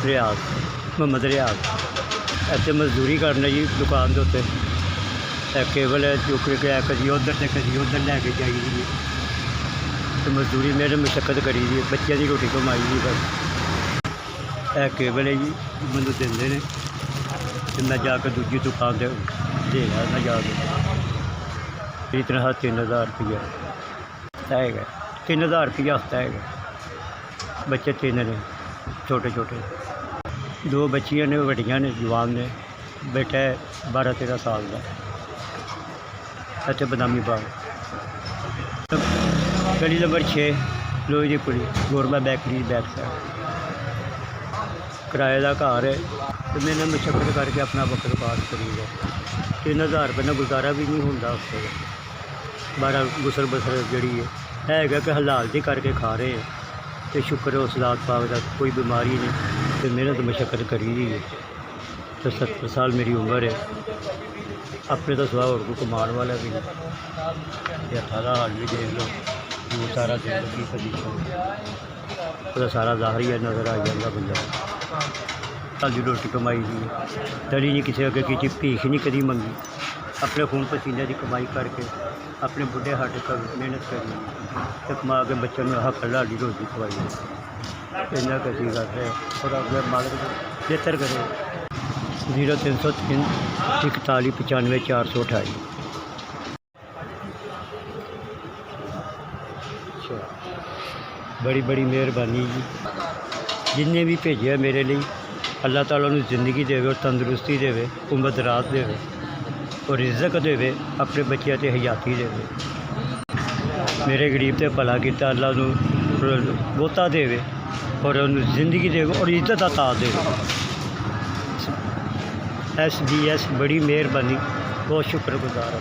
रियाज मोहम्मद रियाज इतने मजदूरी करना जी दुकान के उत्ते केबल है चुक के कभी उधर से कभी उधर लैके जाइए तो मजदूरी मेरे मशक्कत करी दी बच्चों की रोटी कमाई दी बस यह केबल है जी मैं देंगे ने तो मैं जाकर दूजी दुकान से दे रहा मैं जाके मेरी तनख्वाह 3000 रुपया है 3000 रुपया हफ्ता है। बच्चे 3 ने छोटे छोटे 2 बच्चियां ने वड्डियां ने जवान ने बेटा है 12-13 साल का इतने बदामी बाग गली नंबर 6 लोहे की पुली गौरमेंट बेकरी बैक साइड किराए का घर है तो मैंने मशक्कत करके अपना वक्त पास करी है। 3000 रुपये का गुजारा भी नहीं होता उससे 12 गुसल बसर जी है कि हलाल जी करके खा रहे हैं तो शुक्र है उस लात पाक का कोई बीमारी नहीं तो मेहनत मशक्कत करी दी है। तो 70 साल मेरी उम्र है अपने तो सिवा और कोई कमान वाला भी नहीं। हथा का हाल भी देख लो वो सारा देख लो की पोजीशन वो सारा ज़ाहिर ही नज़र आ जाता बंदा साली रोटी कमाई दी दड़ी नहीं किसी अगे की भीख नहीं कभी मंगी अपने खून पसीने की कमाई करके अपने बुढ़े हट कर मेहनत करी तो कमा के बच्चों में हक लाली रोटी खवाई इन्ना कसी गल है और अगर मालिक बेहतर करे 0303 41 95 428। बड़ी बड़ी मेहरबानी जी जिन्हें भी भेजे मेरे लिए अल्लाह ताला उन्हें ज़िंदगी देवे और तंदुरुस्ती देवे उम्र दराज देवे और रिज़्क देवे अपने बच्चों से हयाती देवे मेरे गरीब से भला किया अल्लाह उन्हें बहुता देवे और उन्हें ज़िंदगी देवे और इज्जत अता देवे। SBS बड़ी मेहरबानी बहुत शुक्रगुजार है।